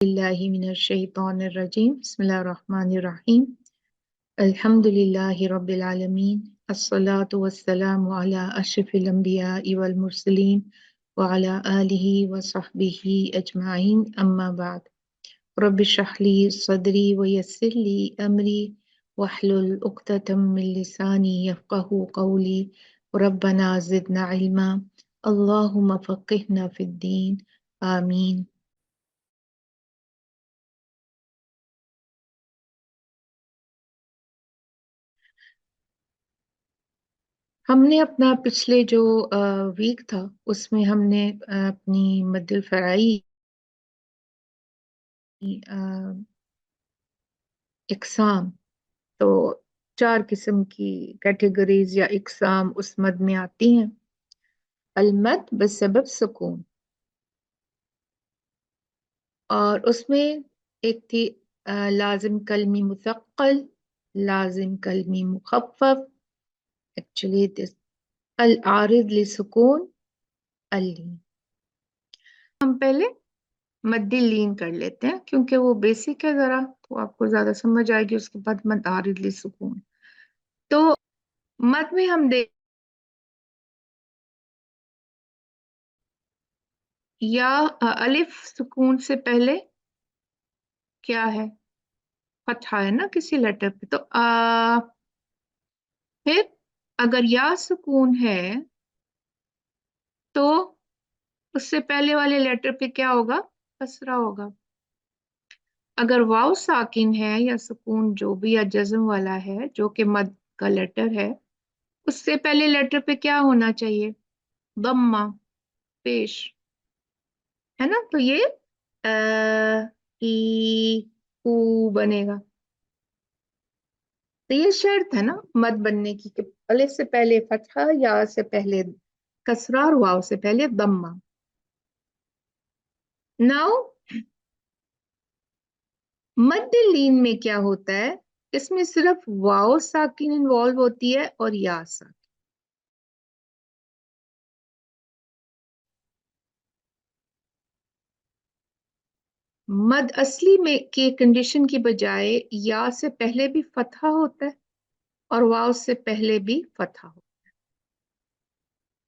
बिस्मिल्लाहि मिनश शैतानिर रजीम बिस्मिल्लाहिर रहमानिर रहीम अल्हम्दुलिल्लाहि रब्बिल आलमीन अस्सलातु वस्सलामु अला अशरफिल अंबिया'i वल मुरसलीन व अला आलिहि व सहबिहि अजमाइन अम्मा बाद रब्बि इश्रह ली सदरी व यस्सिर ली अमरी वहलुल उक़दतम मिन लिसानी यफ़क़हू क़ौली रब्बना ज़िदना इल्मा अल्लाहुम्मा फ़क़िहना फ़िद्दीन आमीन। हमने अपना पिछले जो वीक था उसमें हमने अपनी मद्दुल फ़राई इक़साम, तो 4 किस्म की कैटेगरीज या इक़साम उस मद में आती हैं। अलमद बसबब सुकून, और उसमें एक थी लाजिम कलमी मुसक्कल, लाजिम कलमी मुखफ़्फ़फ, एक्चुअली दिस अल आरिद लिसुकून अल्लीन। हम पहले मद्दी लीन कर लेते हैं क्योंकि वो बेसिक है, जरा तो आपको ज्यादा समझ आएगी। उसके बाद मद आरिद लिसुकून। तो मद में हम देख या अलिफ सुकून से पहले क्या है, फतहा है ना किसी लेटर पे, तो फिर अगर या सुकून है तो उससे पहले वाले लेटर पे क्या होगा, कसरा होगा। अगर वाव साकिन है या सुकून जो भी या जज्म वाला है जो कि मद का लेटर है, उससे पहले लेटर पे क्या होना चाहिए, दम्मा, पेश, है ना। तो ये ई ऊ बनेगा। तो ये शर्त है ना मद बनने की कि अलिफ से पहले फतहा, या से पहले कसरा, और वाव से पहले दम्मा। नाउ मद लीन में क्या होता है, इसमें सिर्फ वाव साकिन इन्वॉल्व होती है और या साकिन। मद असली में की कंडीशन की बजाय या से पहले भी फतहा होता है और वाव से पहले भी फतहा होता है।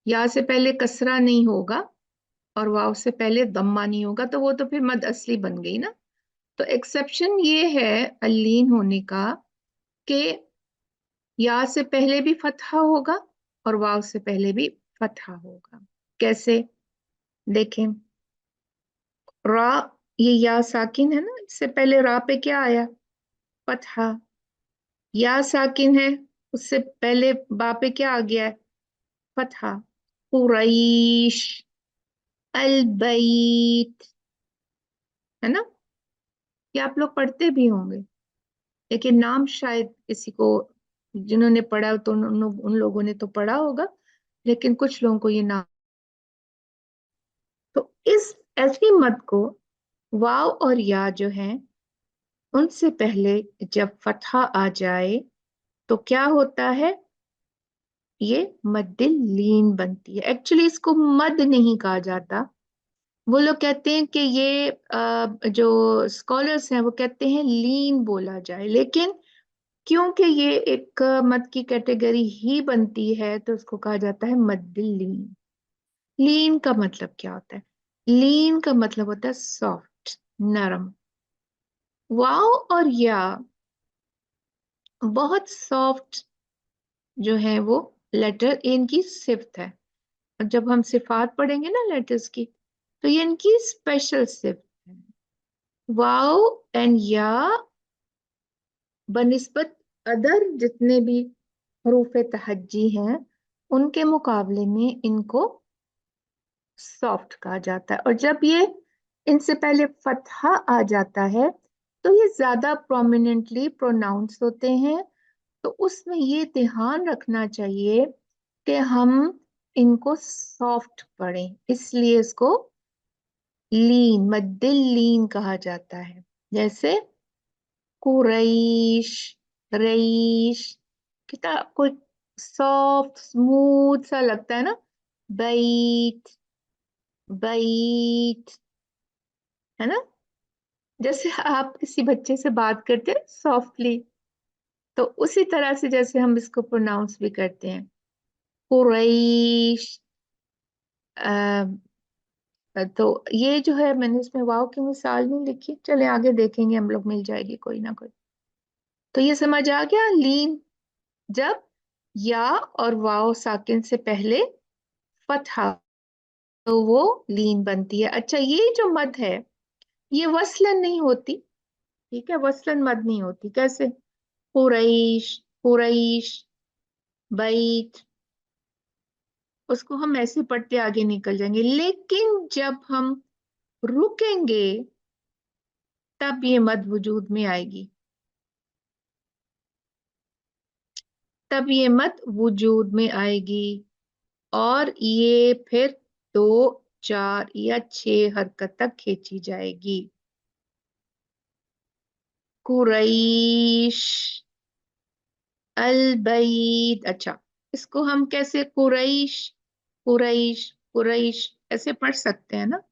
या से पहले कसरा नहीं होगा और वाव से पहले दम्मा नहीं होगा, तो वो तो फिर मद असली बन गई ना। तो एक्सेप्शन ये है अलीन होने का कि या से पहले भी फतहा होगा और वाव से पहले भी फतहा होगा। कैसे, देखें। रा, ये या साकिन है ना, इससे पहले रा पे क्या आया, फतहा। या साकिन है, उससे पहले बा पे क्या आ गया है, फतहा। कुरैश, अलबैत, है ना। ये आप लोग पढ़ते भी होंगे, लेकिन नाम शायद किसी को, जिन्होंने पढ़ा तो उन लोगों ने तो पढ़ा होगा, लेकिन कुछ लोगों को ये नाम। तो इस ऐसी मत को वाव और या जो है उनसे पहले जब फतहा आ जाए तो क्या होता है, ये मद्दिल लीन बनती है। एक्चुअली इसको मद नहीं कहा जाता। वो लोग कहते हैं कि ये जो स्कॉलर्स हैं वो कहते हैं लीन बोला जाए, लेकिन क्योंकि ये एक मद की कैटेगरी ही बनती है तो उसको कहा जाता है मद्दिल लीन। लीन का मतलब क्या होता है, लीन का मतलब होता है सॉफ्ट, नरम। वाव और या बहुत सॉफ्ट जो है वो लेटर, इनकी सिफ्त है। और जब हम सिफात पढ़ेंगे ना लेटर्स की, तो ये इनकी स्पेशल सिफ्त है। वाव एंड या बनिस्बत अदर जितने भी हरूफ तहज्जी हैं उनके मुकाबले में इनको सॉफ्ट कहा जाता है। और जब ये इनसे पहले फतहा आ जाता है तो ये ज्यादा प्रोमिनेंटली प्रोनाउंस होते हैं। तो उसमें ये ध्यान रखना चाहिए कि हम इनको सॉफ्ट पढ़ें, इसलिए इसको लीन, मद्दिल लीन कहा जाता है। जैसे कुरैश, रईश, कितना कोई सॉफ्ट स्मूथ सा लगता है ना। बैत, बैत, है ना। जैसे आप किसी बच्चे से बात करते हैं सॉफ्टली, तो उसी तरह से जैसे हम इसको प्रोनाउंस भी करते हैं, कुरैश। तो ये जो है, मैंने इसमें वाव की मिसाल नहीं लिखी, चले आगे देखेंगे हम लोग, मिल जाएगी कोई ना कोई। तो ये समझ आ गया, लीन जब या और वाव साकिन से पहले फतहा, तो वो लीन बनती है। अच्छा, ये जो मद है ये वसलन नहीं होती, ठीक है, वसलन मद नहीं होती। कैसे? कुरैश, कुरैश, बैत, उसको हम ऐसे पढ़ते आगे निकल जाएंगे। लेकिन जब हम रुकेंगे तब ये मद वजूद में आएगी, तब ये मद वजूद में आएगी, और ये फिर 2, 4 या 6 हरकत तक खींची जाएगी। कुरैश, अल बैत। अच्छा, इसको हम कैसे कुरैश, कुरैश, कुरैश ऐसे पढ़ सकते हैं ना,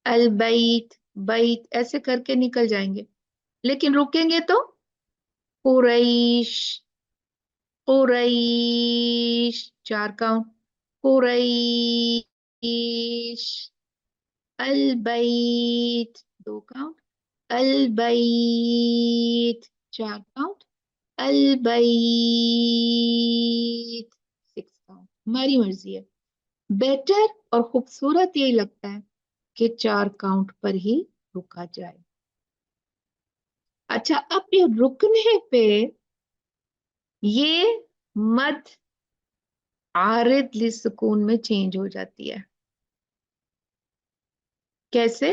अल बैत, बैत ऐसे करके निकल जाएंगे। लेकिन रुकेंगे तो कुरैश, कुरैश, 4 काउंट, कुरैश, अल बैत 2 काउंट, अल बैत 4 काउंट, अल बैत 6 काउंट। हमारी मर्जी है, बेटर और खूबसूरत यही लगता है कि 4 काउंट पर ही रुका जाए। अच्छा, अब ये रुकने पे ये मद आरिद लिस्कुन में चेंज हो जाती है। कैसे?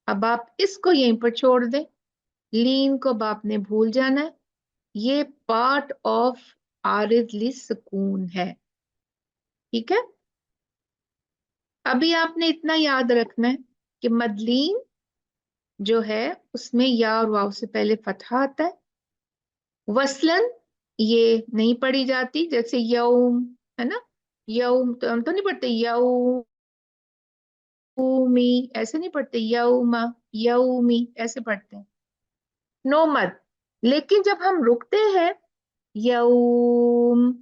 अब आप इसको यहीं पर छोड़ दें, लीन को अब आपने भूल जाना है, ये पार्ट ऑफ आरिद लिस्कुन है, ठीक है। अभी आपने इतना याद रखना है कि मदलीन जो है उसमें या और वाव से पहले फतहा आता है। वसलन ये नहीं पढ़ी जाती, जैसे यौम है ना, यौम तो हम तो नहीं पढ़ते, यौमी ऐसे नहीं पढ़ते, यौमा, यौमी ऐसे पढ़ते हैं, नो मद। लेकिन जब हम रुकते हैं यौम,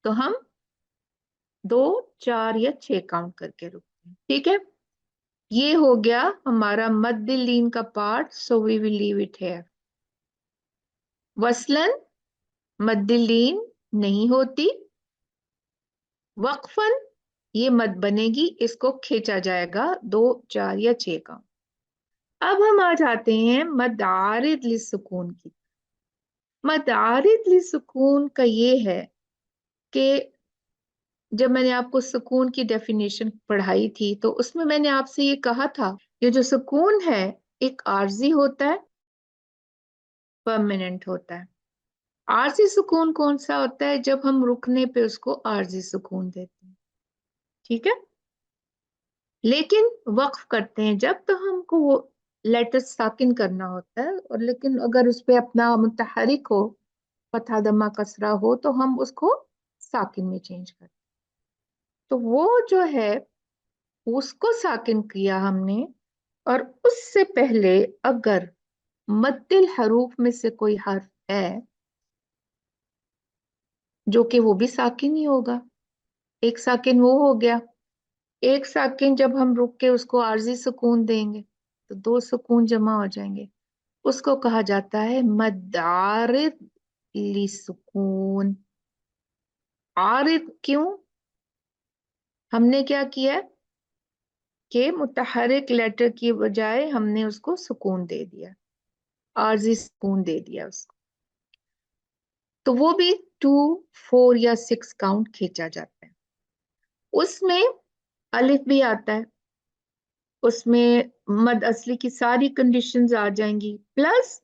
तो हम 2, 4 या 6 काउंट करके रुकते हैं, ठीक है। ये हो गया हमारा मद्द लीन का part, so we will leave it here. वसलन मद्द लीन नहीं होती, वक्फन ये मद बनेगी, इसको खींचा जाएगा 2, 4 या 6 काउंट। अब हम आ जाते हैं मदारिद लिस्सुकून की। मदारिद लिस्सुकून का ये है कि जब मैंने आपको सुकून की डेफिनेशन पढ़ाई थी तो उसमें मैंने आपसे ये कहा था, ये जो सुकून है एक आर्जी होता है, परमानेंट होता है। आर्जी सुकून कौन सा होता है? जब हम रुकने पे उसको आर्जी सुकून देते हैं, ठीक है। लेकिन वक्फ करते हैं जब, तो हमको वो लेटर साकिन करना होता है, और लेकिन अगर उस पे अपना मुतहरिक हो, फतहा दमा कसरा हो, तो हम उसको साकिन में चेंज करते हैं। तो वो जो है उसको साकिन किया हमने, और उससे पहले अगर मद्दिल हरूफ में से कोई हर्फ है जो कि वो भी साकिन ही होगा, एक साकिन वो हो गया। एक साकिन जब हम रुक के उसको आर्जी सुकून देंगे तो 2 सुकून जमा हो जाएंगे, उसको कहा जाता है मद आरिद लिसुकून। आरिद क्यों? हमने क्या किया कि मुतहरिक लेटर की बजाय हमने उसको सुकून दे दिया, आर्जी सुकून दे दिया उसको, तो वो भी 2, 4 या 6 काउंट खींचा जाता है। उसमें अलिफ भी आता है, उसमें मद असली की सारी कंडीशंस आ जाएंगी, प्लस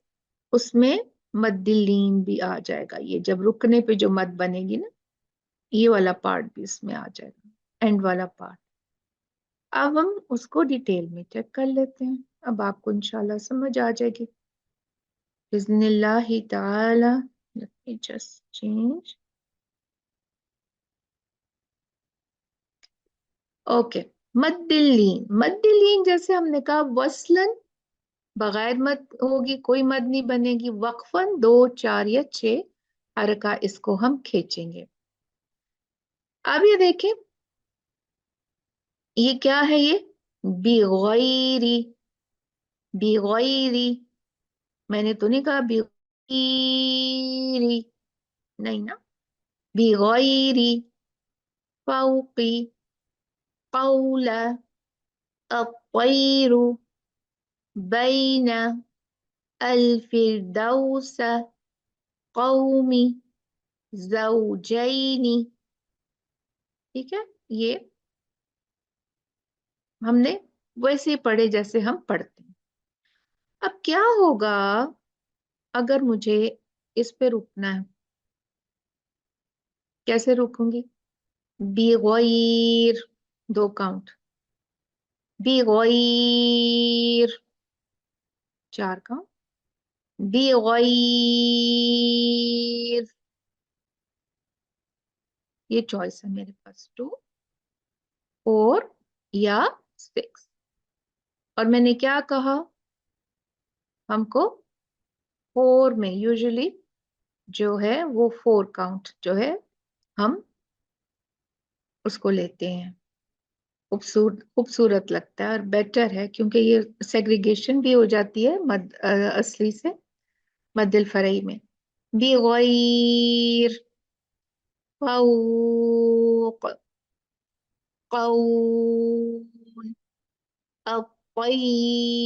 उसमें मद्दिलीन भी आ जाएगा। ये जब रुकने पे जो मद बनेगी ना, ये वाला पार्ट भी इसमें आ जाएगा, एंड वाला पार्ट। अब हम उसको डिटेल में चेक कर लेते हैं, अब आपको इंशाल्लाह समझ आ जाएगी बिस्मिल्लाह ताला। Let me just change. Okay, मद्दिलीन, मद्दिलीन जैसे हमने कहा वसलन बगैर मद होगी, कोई मद नहीं बनेगी। वक्फन 2 4 या 6 हरका इसको हम खींचेंगे। अब ये देखें, ये क्या है? ये बिगैरी, बिगैरी। मैंने तो नहीं कहा बिगैरी, नहीं ना, बिगैरी। फौकी, कौला, الطير, بين الفردوس، قومي، زوجين। ठीक है, ये हमने वैसे ही पढ़े जैसे हम पढ़ते हैं। अब क्या होगा अगर मुझे इस पे रुकना है? कैसे रुकूंगी? बिगैर, 2 काउंट, बिगैर, 4 काउंट, बिगैर। ये चॉइस है मेरे पास, 2 4 या 6। और मैंने क्या कहा? हमको 4 में यूजुअली जो है वो 4 काउंट जो है हम उसको लेते हैं। खूबसूरत खूबसूरत लगता है और बेटर है, क्योंकि ये सेग्रीगेशन भी हो जाती है मद असली से मद्दिल फरई में। बिगैर, फौक, कौल, الطير،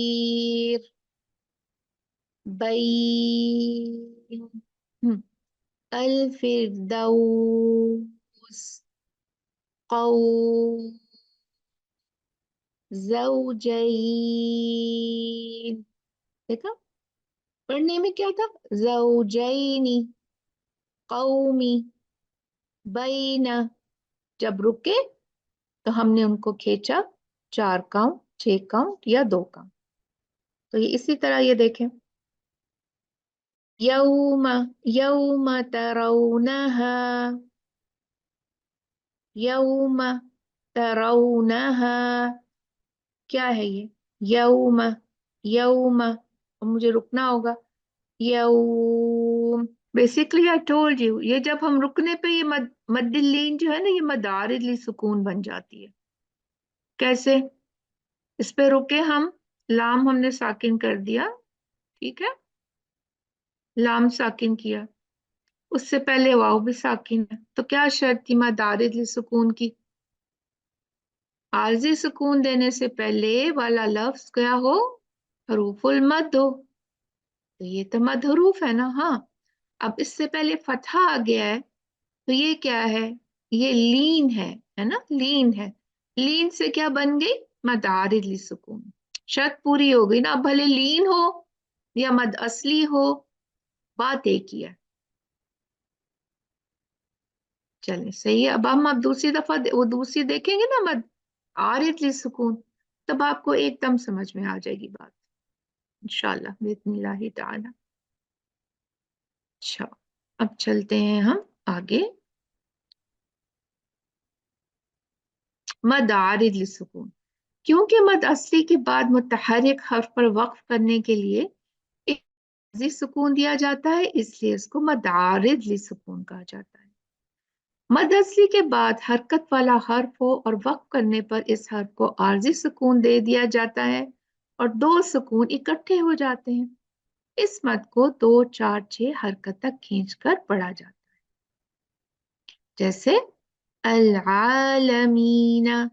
بين الفردوس، قوم، زوجين। देखा पढ़ने में क्या था? زوجين، قومي، بين। जब रुके तो हमने उनको खींचा 4 काउंट, 6 काउंट या 2 काउंट। तो ये इसी तरह ये देखें, यौम, यौम तरौनहा, यौम तरौनहा। क्या है ये? यौम, यौम। और मुझे रुकना होगा, यौम। बेसिकली आई टोल्ड यू, ये जब हम रुकने पे ये मद्दिल्लीन जो है ना, ये मदारिल सुकून बन जाती है। कैसे? इस पे रुके हम, लाम हमने साकिन कर दिया, ठीक है, लाम साकिन किया, उससे पहले वाव भी साकिन है, तो क्या शर्त थी मदारिल सुकून की? आरजी सुकून देने से पहले वाला लफ्ज क्या हो? हरूफुल मद हो। तो ये तो मद हरूफ है ना। हाँ, अब इससे पहले फतहा आ गया है, तो ये क्या है? ये लीन है ना, लीन है। लीन से क्या बन गई? मदारिल सुकून। शर्त पूरी हो गई ना। अब भले लीन हो या मद असली हो, बात एक ही है। चलिए सही है। अब दूसरी दफा वो दूसरी देखेंगे ना, मद आरिदली सुकून, तब आपको एकदम समझ में आ जाएगी बात, इंशाल्लाह बिस्मिल्लाह ताला। अच्छा, अब चलते हैं हम आगे। मद आरिदली सुकून, क्योंकि मद असली के बाद मुतहर्रिक हर्फ पर वक्फ करने के लिए एक आरिज़ी सुकून दिया जाता है, इसलिए इसको मद आरिदली सुकून कहा जाता है। मद असली के बाद हरकत वाला हर्फ हो और वक्फ करने पर इस हर्फ को आर्जी सुकून दे दिया जाता है और 2 सुकून इकट्ठे हो जाते हैं। इस मद को 2 4 6 हरकत तक खींचकर पढ़ा जाता है, जैसे अल आलमीना,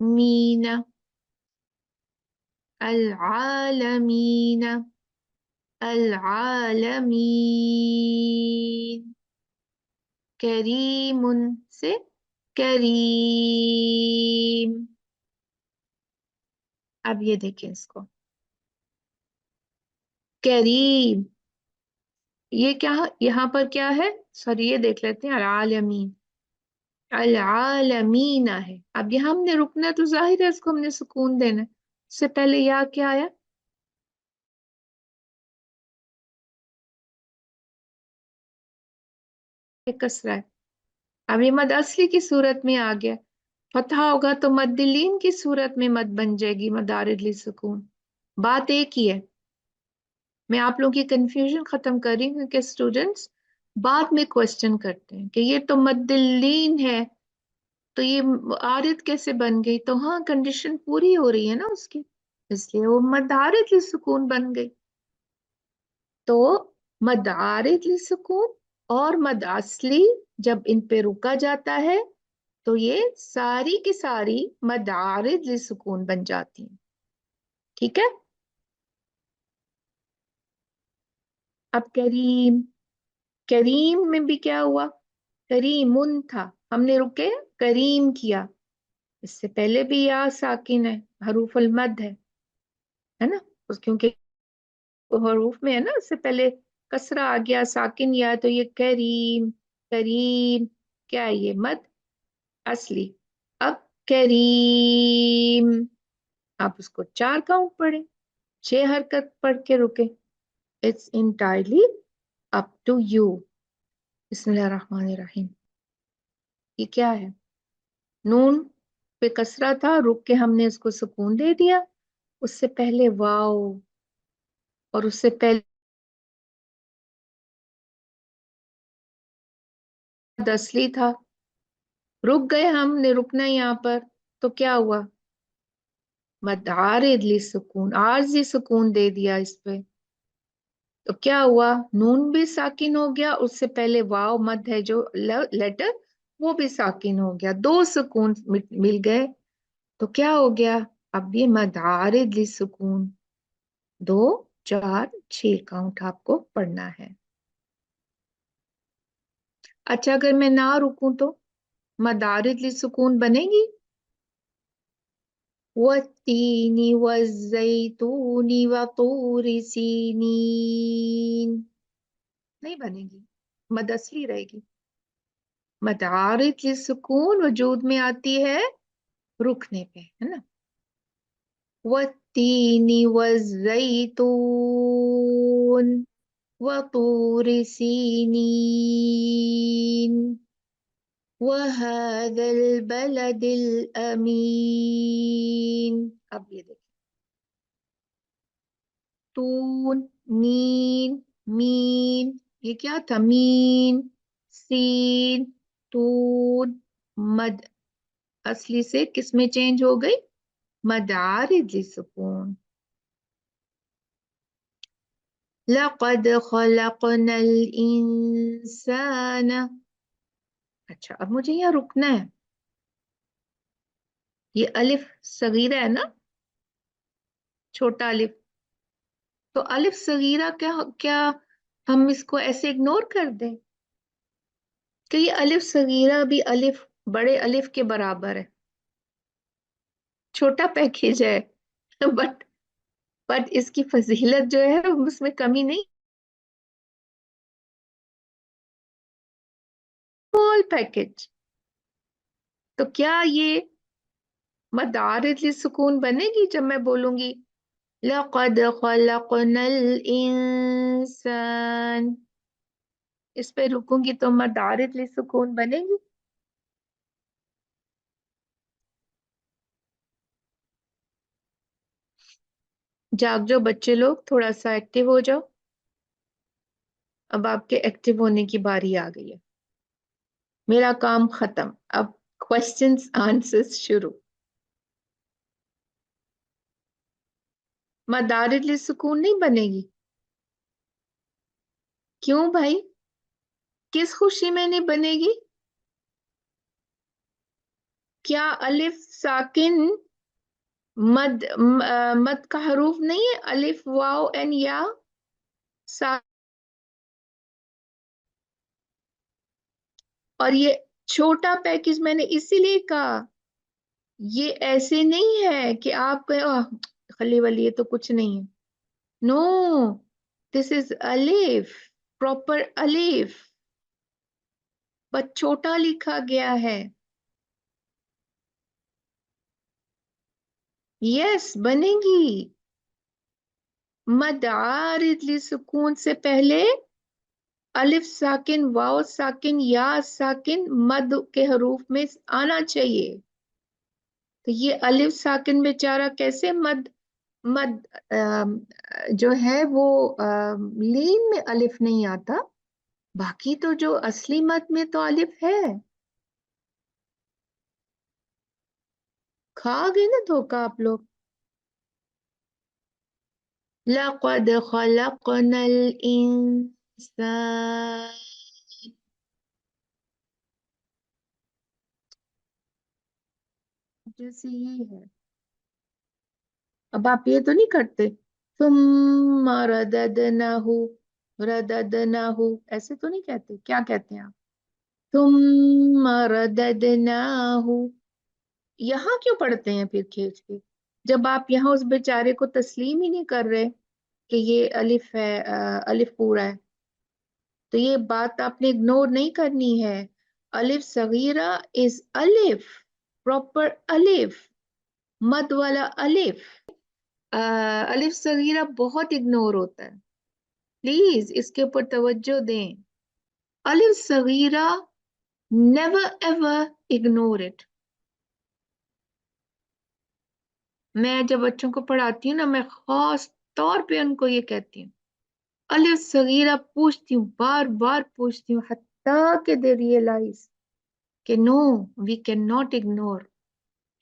मीना, अल आलमीना, अल आलमीन। करीमुन से करीम। अब ये देखें इसको, करीम। ये क्या, यहाँ पर क्या है? सॉरी, ये देख लेते हैं, अलालमीन, अलालमीना है। अब यहाँ हमने रुकना है, तो जाहिर है इसको हमने सुकून देना है। उससे पहले यहाँ क्या आया? एक कसरा है। अब ये मद असली की सूरत में आ गया, फतहा होगा तो मद्दिलीन की सूरत में मद बन जाएगी, मदारिल सुकून। बात एक ही है। मैं आप लोगों की कंफ्यूजन खत्म कर रही हूँ क्योंकि स्टूडेंट्स बाद में क्वेश्चन करते हैं कि ये तो मद्दलीन है, तो ये आरिद कैसे बन गई? तो हाँ, कंडीशन पूरी हो रही है ना उसकी, इसलिए वो मद्दारिद सुकून बन गई। तो मद्दारिद सुकून और मद असली जब इन पे रुका जाता है तो ये सारी की सारी मद्दारिद सुकून बन जाती हैं। ठीक है। अब करीम, करीम में भी क्या हुआ? करीमुन था, हमने रुके करीम किया। इससे पहले भी या साकिन है, हरूफुल मद है ना? उस क्योंकि हरूफ में है ना, उससे पहले कसरा आ गया, साकिन या, तो ये करीम। करीम क्या है? ये मद असली। अब करीम, आप उसको 4 काउंट पढ़े, 6 हरकत पढ़ के रुके। It's entirely up to you. बिस्मिल्लाहिर्रहमानिर्रहीम। ये क्या है? नून पे कसरा था, रुक के हमने इसको सुकून दे दिया। उससे पहले वाओ, और उससे पहले दसली था, रुक गए हमने, रुकना यहाँ पर। तो क्या हुआ? मदारिद सुकून, आरजी सुकून दे दिया इस पे। तो क्या हुआ? नून भी साकिन हो गया, उससे पहले वाव मद है जो लेटर, वो भी साकिन हो गया, 2 सुकून मिल गए। तो क्या हो गया? अब ये मदारिद सुकून 2, 4, 6 काउंट आपको पढ़ना है। अच्छा, अगर मैं ना रुकूं तो मदारिद सुकून बनेगी? वत्तीनी वज़्ज़ैतूनी वतूरि सीनीन, नहीं बनेगी, मद असली रहेगी। मदारिज सुकून वजूद में आती है रुकने पे, है ना? वत्तीनी वज़्ज़ैतून वतूरि सीनीन वहादल बलदिल अमीन। अब ये देखिए, तून, नीन, मीन, ये क्या था? मीन, सीन, तून, मद असली से किस में चेंज हो गई? मदारिज सुकून। लक़द खलक़नल इंसान। अच्छा, अब मुझे यहाँ रुकना है। ये अलिफ सगीरा है ना, छोटा अलिफ। तो अलिफ सगीरा क्या क्या हम इसको ऐसे इग्नोर कर दें कि ये अलिफ सगीरा भी अलिफ बड़े अलिफ के बराबर है? छोटा पैकेज है बट इसकी फजीलत जो है उसमें कमी नहीं। Small package. तो क्या ये मदारिज सुकून बनेगी जब मैं बोलूंगी लक़द खलक़नल इंसान? इस पे रुकूंगी तो मदारिज सुकून बनेगी? जाग जाओ बच्चे लोग, थोड़ा सा एक्टिव हो जाओ। अब आपके एक्टिव होने की बारी आ गई है। मेरा काम खत्म, अब क्वेश्चंस आंसर्स शुरू। मदारिज सुकून नहीं बनेगी? क्यों भाई? किस खुशी में नहीं बनेगी? क्या अलिफ साकिन मद का हरूफ नहीं है? अलिफ वाव एन या सा, और ये छोटा पैकेज मैंने इसीलिए कहा। ये ऐसे नहीं है कि आप कहे "आह, खली वली ये तो कुछ नहीं है"। नो, दिस इज अलिफ, प्रॉपर अलिफ, बस छोटा लिखा गया है। यस, बनेगी। मदारिज सुकून से पहले अलिफ साकिन, वाव साकिन, या साकिन मद के हरूफ में आना चाहिए। तो ये अलिफ साकिन बेचारा कैसे मद मद जो है वो लीन में अलिफ नहीं आता, बाकी तो जो असली मद में तो अलिफ है। खा गए ना धोखा आप लोग। लक़द खलक़नल इंसान, जैसे ये है। अब आप ये तो नहीं करते, सुम्मा रददनाहु, रददनाहु ऐसे तो नहीं कहते, क्या कहते हैं आप? सुम्मा रददनाहु। यहाँ क्यों पढ़ते हैं फिर खींच के, जब आप यहाँ उस बेचारे को तस्लीम ही नहीं कर रहे कि ये अलिफ है, अलिफ पूरा है। तो ये बात आपने इग्नोर नहीं करनी है। अलिफ सगीरा इज अलिफ, प्रॉपर अलिफ, मद वाला अलिफ। अलिफ सगीरा बहुत इग्नोर होता है, प्लीज इसके ऊपर तवज्जो दें। अलिफ सगीरा, नेवर एवर इग्नोर इट। मैं जब बच्चों को पढ़ाती हूँ ना, मैं खास तौर पे उनको ये कहती हूँ, अलिफ सगीरा पूछती हूँ, बार बार पूछती हूँ, हत्ता के दे रियलाइज कि no, we can not ignore.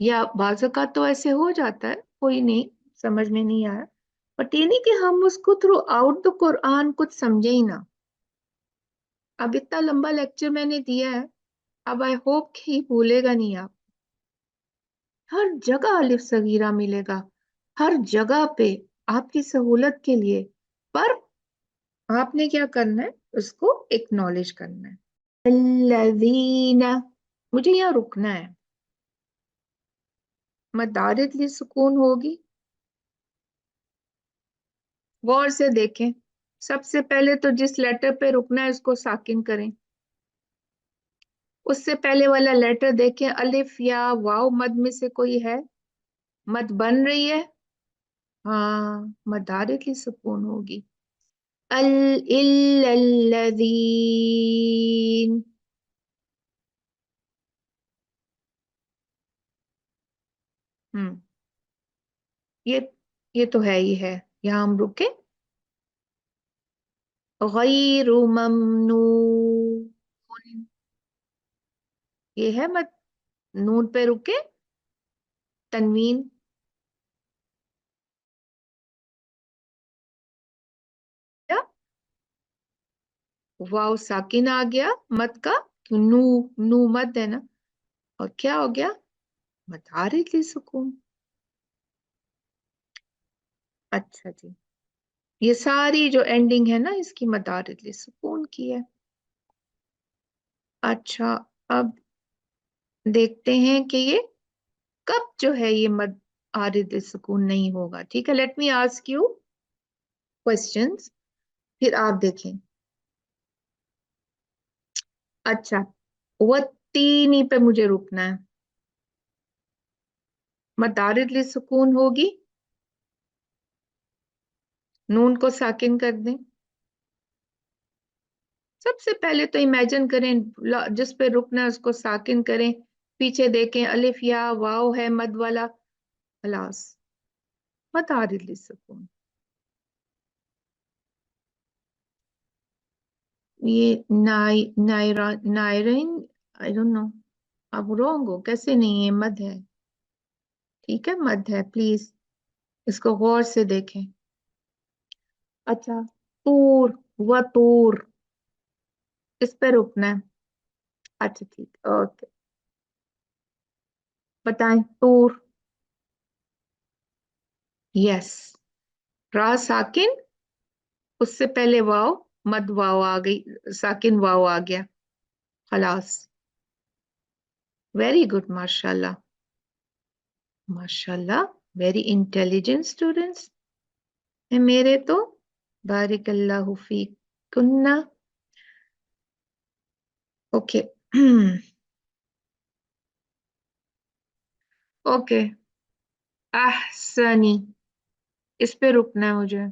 या बाज़ औक़ात तो ऐसे हो जाता है, कोई नहीं, समझ में नहीं आया, बट ये नहीं कि हम उसको थ्रू आउट द कुरान कुछ समझे ही ना। अब इतना लंबा लेक्चर मैंने दिया है, अब आई होप कि भूलेगा नहीं आप। हर जगह अलिफ सगीरा मिलेगा, हर जगह पे, आपकी सहूलत के लिए। पर आपने क्या करना है, उसको एक्नॉलेज करना है। अल्लज़ीना, मुझे यहाँ रुकना है। मदारिज ली सुकून होगी, गौर से देखें। सबसे पहले तो जिस लेटर पे रुकना है उसको साकिन करें, उससे पहले वाला लेटर देखें, अलिफ या वाव मद में से कोई है, मद बन रही है, हाँ मदारिज ली सुकून होगी। अल इल्लल्लज़ीन, हम्म, ये ये तो है ही है, यहाँ हम रुके। गैरु ममनून, ये है मत, नून पे रुके, तनवीन, या वाव साकिन आ गया मत का, क्यों नू, नू मत है ना, और क्या हो गया, मदारिज सुकून। अच्छा जी, ये सारी जो एंडिंग है ना इसकी मदारिज सुकून की है। अच्छा, अब देखते हैं कि ये कब जो है ये मद आरिद सुकून नहीं होगा। ठीक है, let me ask you questions, फिर आप देखें। अच्छा, वो तीनी पे मुझे रुकना है, मदारिज सुकून होगी, नून को साकिन कर दें। सबसे पहले तो इमेजिन करें, जिस पे रुकना है उसको साकिन करें, पीछे देखें अलिफ या वाव है मद वाला, खलास, मदारिज सुकून। ये नायरिन, आई डोंट नो, अब रॉन्ग हो कैसे, नहीं है, मद है, ठीक है मद है, प्लीज इसको गौर से देखें। अच्छा, तूर, व तूर, इस पे रुकना है। अच्छा ठीक, ओके, बताएं, तूर, यस, रा साकिन, उससे पहले वाव, मद वाव आ गई, साकिन वाव आ गया, खलास, वेरी गुड, माशाल्लाह, माशाल्लाह, वेरी इंटेलिजेंट स्टूडेंट्स है मेरे तो, बारिकल्लाहु फीकुन्ना। ओके, ओके, अहसनी, इस पे रुकना है मुझे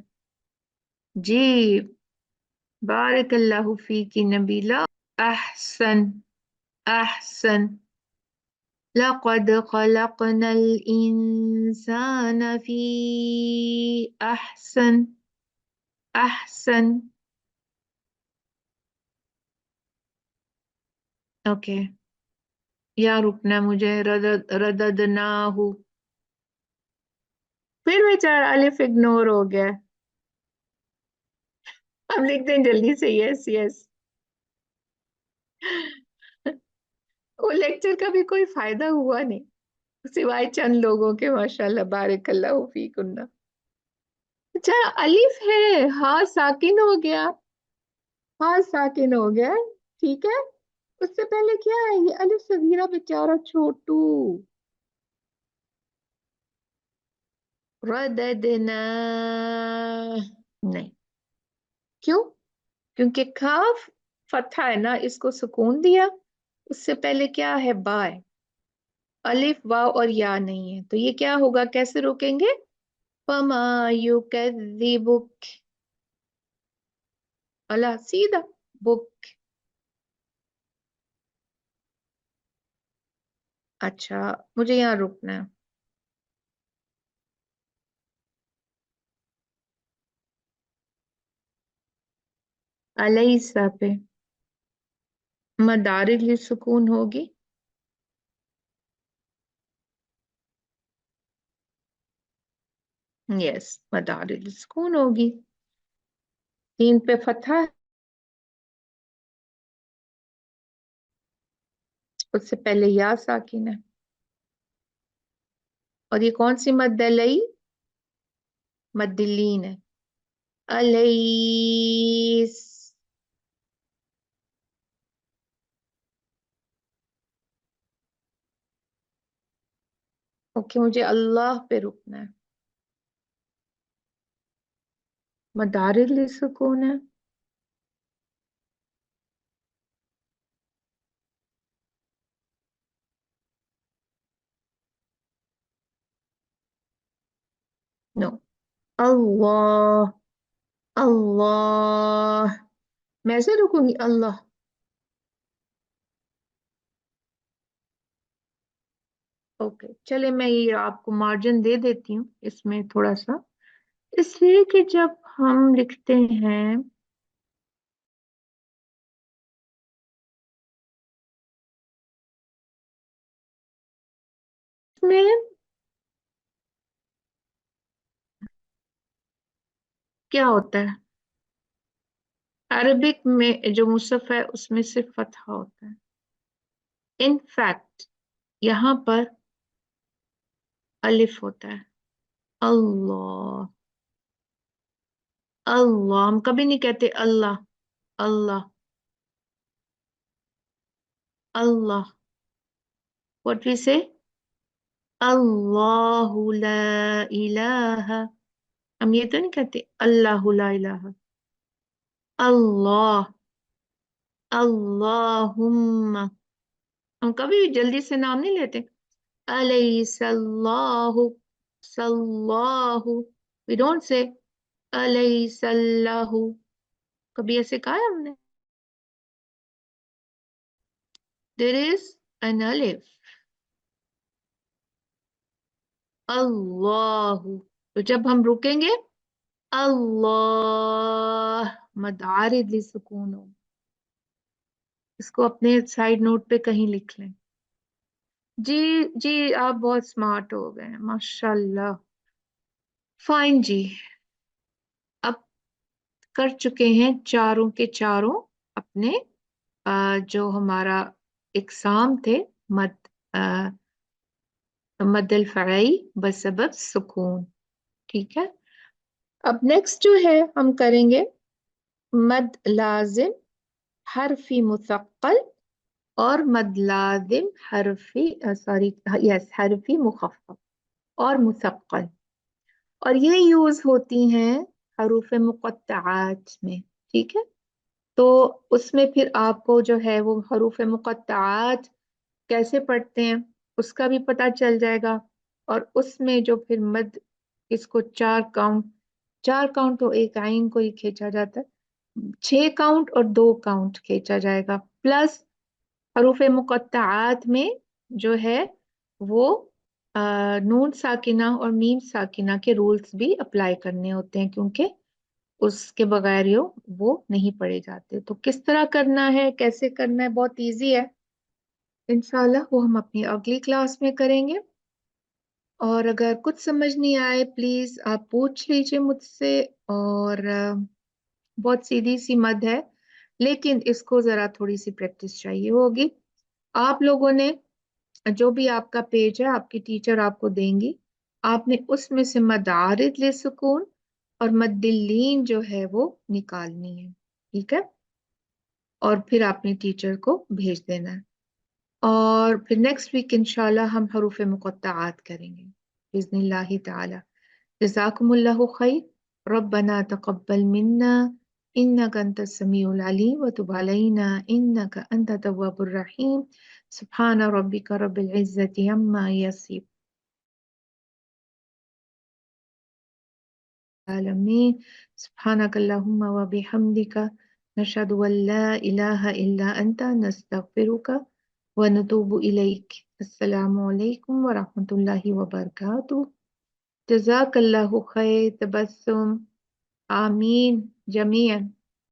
जी, बारिकल्लाहु फीकी नबीला, अहसन, अहसन, लक़द खलक़नल इंसान फी अहसन अहसन। ओके, यहाँ रुकना है मुझे। रददनाहु। फिर बेचारा अलिफ इग्नोर हो गया। हम लिखते हैं जल्दी से, यस यस। वो लेक्चर का भी कोई फायदा हुआ नहीं, सिवाय चंद लोगों के, माशाल्लाह बारिकल्लाहु फीकुन्ना। अच्छा, अलिफ है, हाँ साकिन हो गया। हाँ साकिन हो गया। ठीक है। उससे पहले क्या है, ये अलिफ सगीरा बेचारा छोटू। रददना, नहीं। क्यों? क्योंकि खाफ फतहा है ना, इसको सुकून दिया। उससे पहले क्या है, बा है। अलिफ वाव और या नहीं है, तो ये क्या होगा, कैसे रोकेंगे? फमा युकद्दिबुक, अला सीधा, बुक। अच्छा, मुझे यहाँ रुकना है। अलैसा पे मदारिज सुकून होगी। यस, मदारिज सुकून होगी। तीन पे फतहा है, उससे पहले या साकिन है। और ये कौन सी मद्द है, लई? मद्दलीन है। अलैस। ओके, मुझे अल्लाह पे रुकना है। मदारिज सुकून है। नो। अल्लाह, अल्लाह। मैं ऐसे रुकूंगी, अल्लाह। ओके, चले, मैं ये आपको मार्जिन दे देती हूँ इसमें थोड़ा सा, इसलिए कि जब हम लिखते हैं इसमें क्या होता है, अरबिक में जो मुसहफ है उसमें सिर्फ फतहा होता है। इनफैक्ट यहाँ पर अलिफ होता है। अल्लाह, अल्लाह, हम कभी नहीं कहते अल्लाह। अल्लाह, अल्लाह। व्हाट वी से, अल्लाहु ला इलाहा। हम ये तो नहीं कहते अल्लाहु ला इलाहा। अल्लाह, अल्लाहुम्मा। हम कभी भी जल्दी से नाम नहीं लेते। अलैहिस्सलाहु, सल्लाहु। We don't say अलैहिस्सलाहु। कभी ऐसे कहा है हमने? देयर इज एन अलिफ। अल्लाहु। तो जब हम रुकेंगे, अल्लाह, मदारिद सुकून हो। इसको अपने साइड नोट पे कहीं लिख लें। जी, जी आप बहुत स्मार्ट हो गए हैं, माशाल्लाह। फाइन जी। अब कर चुके हैं चारों के चारों अपने, जो हमारा एग्जाम थे, मद मदल फ़रई बसबब सुकून। ठीक है। अब नेक्स्ट जो है हम करेंगे मद लाजिम हरफी मुसक्कल और मद लाजिम हरफी, सॉरी, यस, हरफी मुखफ़फ़ और मुसक्कल। और ये यूज होती हैं हरूफ मुक़त्तआत में। ठीक है। तो उसमें फिर आपको जो है वो हरूफ मुक़त्तआत कैसे पढ़ते हैं उसका भी पता चल जाएगा। और उसमें जो फिर मद, इसको चार काउंट, चार काउंट तो एक आइन को ही खींचा जाता है, छह काउंट और दो काउंट खींचा जाएगा। प्लस हरूफ मुक़त्तआत में जो है वो नून साकिना और मीम साकिना के रूल्स भी अप्लाई करने होते हैं, क्योंकि उसके बगैर वो नहीं पढ़े जाते। तो किस तरह करना है, कैसे करना है, बहुत इजी है। इंशाल्लाह वो हम अपनी अगली क्लास में करेंगे। और अगर कुछ समझ नहीं आए प्लीज आप पूछ लीजिए मुझसे। और बहुत सीधी सी मद है, लेकिन इसको जरा थोड़ी सी प्रैक्टिस चाहिए होगी। आप लोगों ने जो भी आपका पेज है आपकी टीचर आपको देंगी, आपने उसमें से मद आरिद ले सुकून और मद लीन जो है वो निकालनी है। ठीक है, और फिर आपने टीचर को भेज देना है। और फिर नेक्स्ट वीक इंशाल्लाह हम हरूफ मुक़त्तआत करेंगे बिस्मिल्लाह ताला। जज़ाकुमुल्लाहु खैर। रब्बना तक़ब्बल मिन्ना इन्नका अंतस समीउल अलीम व तुब अलैना इन्नका अंतत तव्वाबुर रहीम। सुब्हान रब्बिका रब्बिल इज्जति अम्मा यसिफून आलमीन। सुब्हानकल्लाहुम्मा व बिहम्दिका नशहदु अन ला इलाहा इल्ला अंता नस्तगफिरुका व नतूबु इलैक। अस्सलामु अलैकुम व रहमतुल्लाहि व बरकातुहू। जज़ाकल्लाहु खैर। तबस्सुम। आमीन जमीअन।